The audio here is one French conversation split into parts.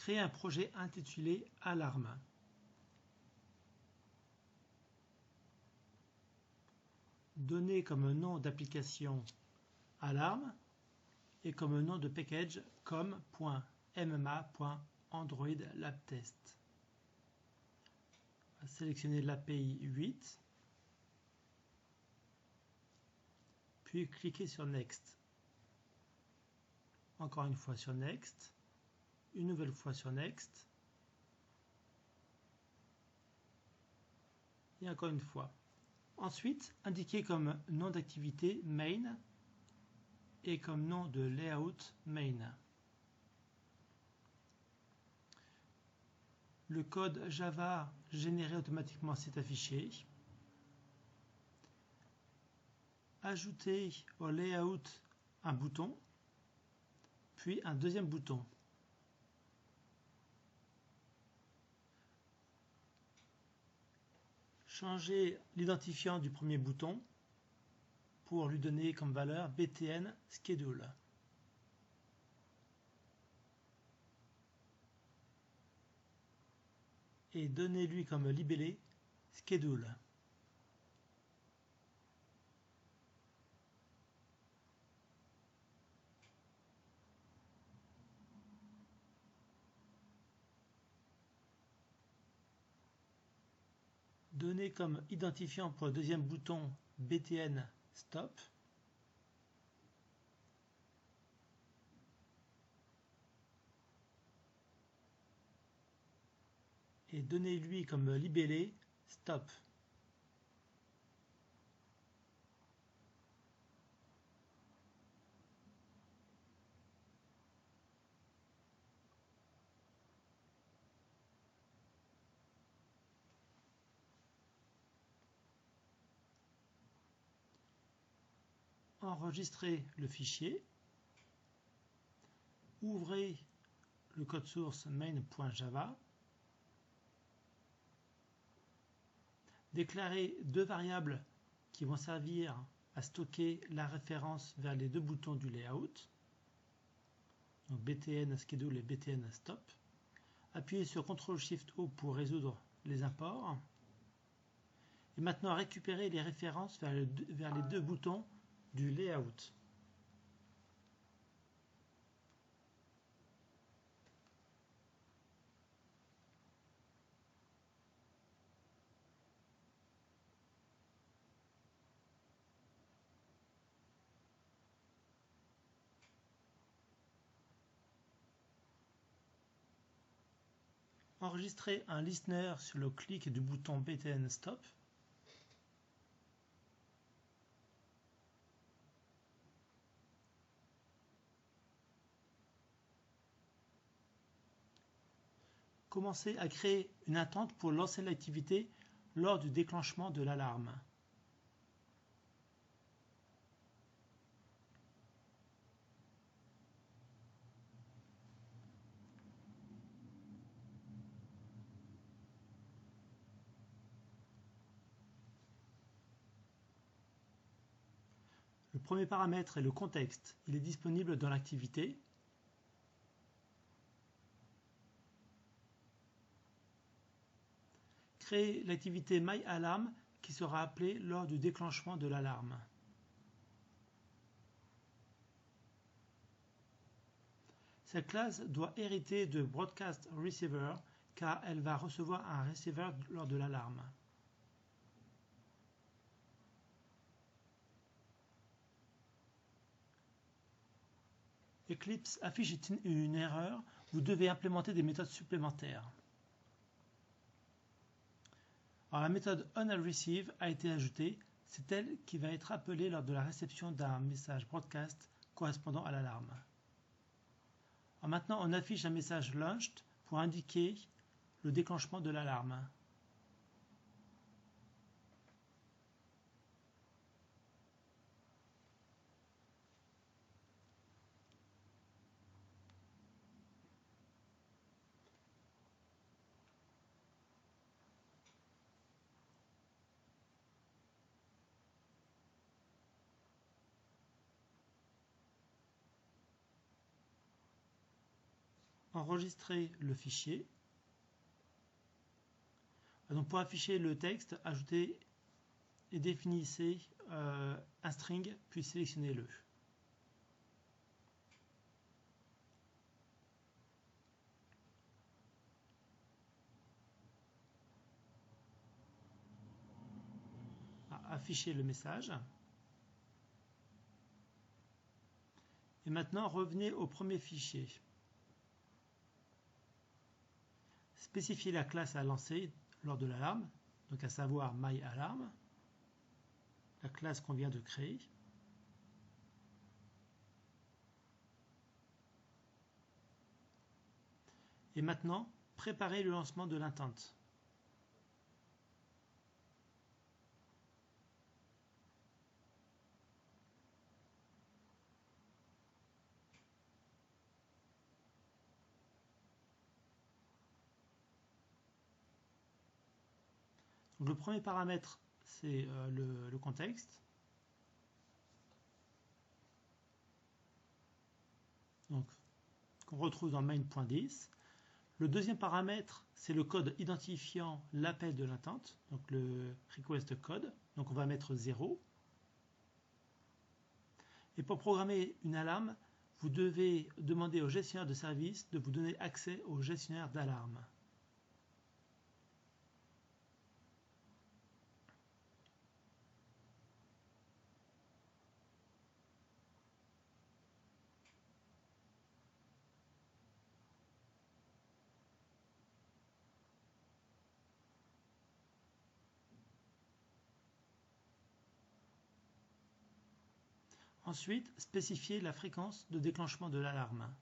Créer un projet intitulé Alarme. Donner comme nom d'application Alarme et comme nom de package com.mma.android-labtest. Sélectionner l'API 8, puis cliquer sur Next. Encore une fois sur Next, une nouvelle fois sur Next, et encore une fois. Ensuite, indiquer comme nom d'activité main et comme nom de layout main. Le code Java généré automatiquement s'est affiché. Ajouter au layout un bouton, puis un deuxième bouton. Changer l'identifiant du premier bouton pour lui donner comme valeur btn schedule. Et donnez-lui comme libellé schedule. Donner comme identifiant pour le deuxième bouton btn stop. Et donnez-lui comme libellé stop. Enregistrez le fichier. Ouvrez le code source main.java. Déclarez deux variables qui vont servir à stocker la référence vers les deux boutons du layout. Donc btn schedule et btn stop. Appuyez sur CTRL-SHIFT-O pour résoudre les imports. Et maintenant récupérez les références vers les deux boutons du layout. Enregistrez un listener sur le clic du bouton btn stop. Commencez à créer une attente pour lancer l'activité lors du déclenchement de l'alarme. Le premier paramètre est le contexte. Il est disponible dans l'activité. Créez l'activité MyAlarm qui sera appelée lors du déclenchement de l'alarme. Cette classe doit hériter de Broadcast Receiver car elle va recevoir un receiver lors de l'alarme. Eclipse affiche une erreur, vous devez implémenter des méthodes supplémentaires. Alors, la méthode onReceive a été ajoutée, c'est elle qui va être appelée lors de la réception d'un message broadcast correspondant à l'alarme. Maintenant on affiche un message launched pour indiquer le déclenchement de l'alarme. enregistrez le fichier. Donc pour afficher le texte, ajoutez et définissez un string, puis sélectionnez-le. Affichez le message. Et maintenant, revenez au premier fichier. Spécifiez la classe à lancer lors de l'alarme, donc à savoir myAlarm, la classe qu'on vient de créer. Et maintenant, préparez le lancement de l'intent. Donc, le premier paramètre, c'est le contexte. Donc, qu'on retrouve dans main.10. Le deuxième paramètre, c'est le code identifiant l'appel de l'intent, donc le request code. Donc on va mettre 0. Et pour programmer une alarme, vous devez demander au gestionnaire de service de vous donner accès au gestionnaire d'alarme. Ensuite, spécifiez la fréquence de déclenchement de l'alarme.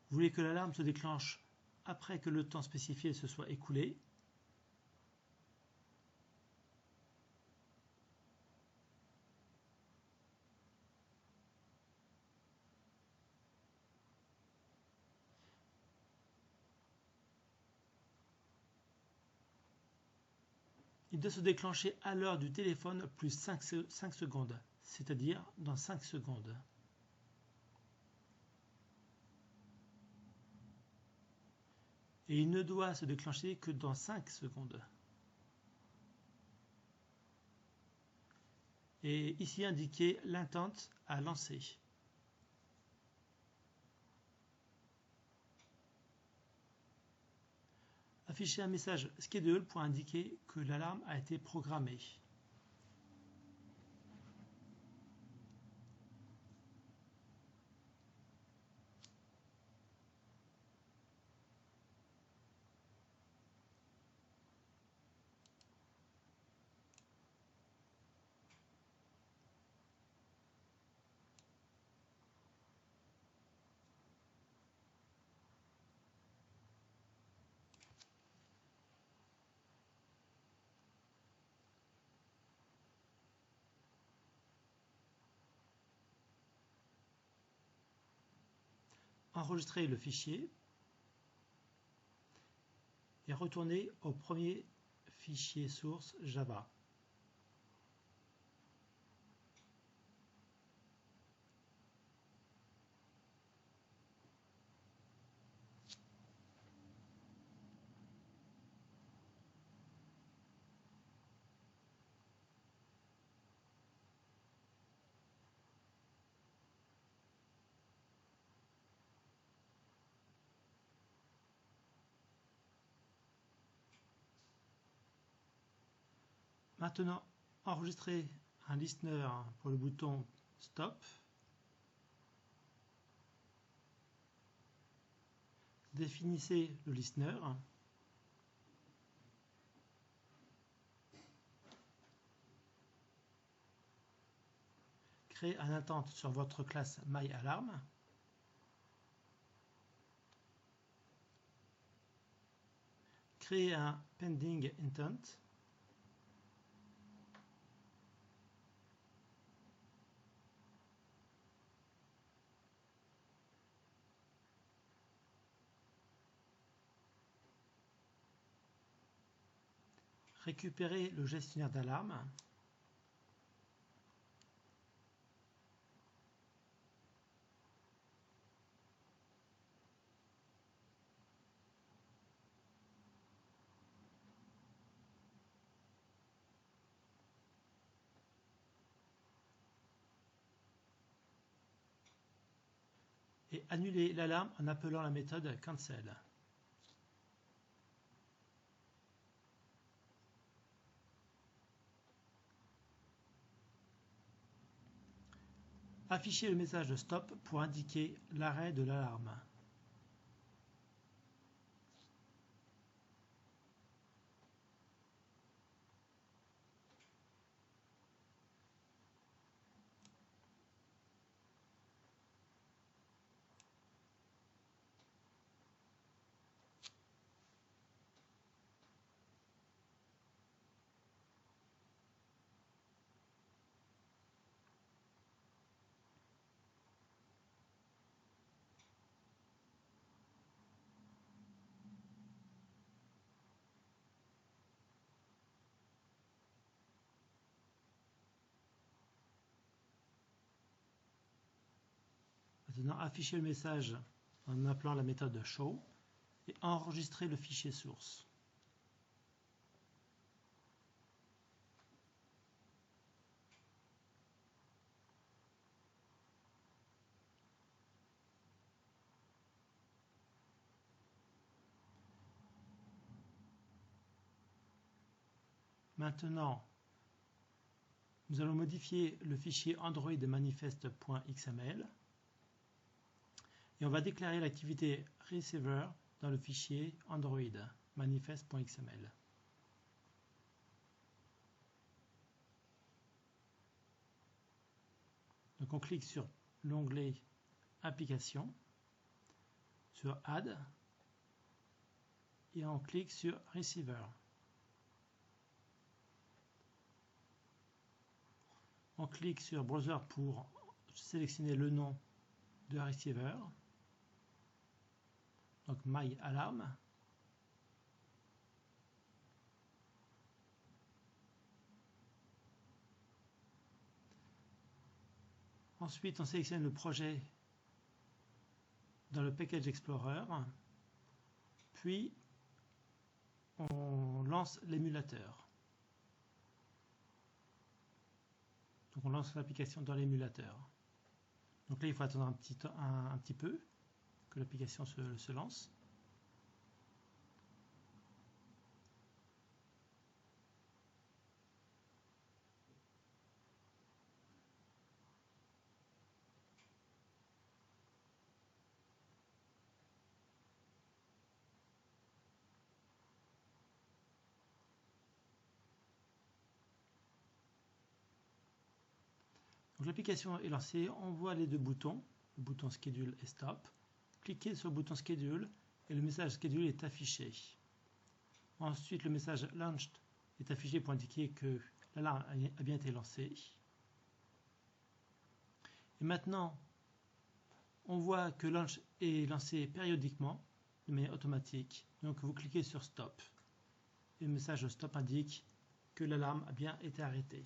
Vous voulez que l'alarme se déclenche après que le temps spécifié se soit écoulé. Il doit se déclencher à l'heure du téléphone plus 5 secondes, c'est-à-dire dans 5 secondes. Et il ne doit se déclencher que dans 5 secondes. Et ici indiquer l'intent à lancer. Afficher un message schedule pour indiquer que l'alarme a été programmée. Enregistrez le fichier et retournez au premier fichier source Java. Maintenant, enregistrez un listener pour le bouton Stop. Définissez le listener. Créez un intent sur votre classe myAlarm. Créez un pending intent. Récupérez le gestionnaire d'alarme. et annuler l'alarme en appelant la méthode cancel. Afficher le message de stop pour indiquer l'arrêt de l'alarme. Maintenant, afficher le message en appelant la méthode show et enregistrer le fichier source. Maintenant, nous allons modifier le fichier Android manifest.xml et on va déclarer l'activité receiver dans le fichier Android manifest.xml. Donc on clique sur l'onglet Applications, sur Add et on clique sur Receiver. On clique sur Browser pour sélectionner le nom de receiver, donc My Alarm. Ensuite, on sélectionne le projet dans le Package Explorer, puis on lance l'émulateur. Donc on lance l'application dans l'émulateur. Donc là, il faut attendre un petit peu que l'application se lance. Donc l'application est lancée, on voit les deux boutons, le bouton Schedule et Stop. Cliquez sur le bouton Schedule et le message Schedule est affiché. Ensuite, le message Launched est affiché pour indiquer que l'alarme a bien été lancée. Et maintenant, on voit que Launch est lancé périodiquement, de manière automatique. Donc vous cliquez sur Stop. Et le message Stop indique que l'alarme a bien été arrêtée.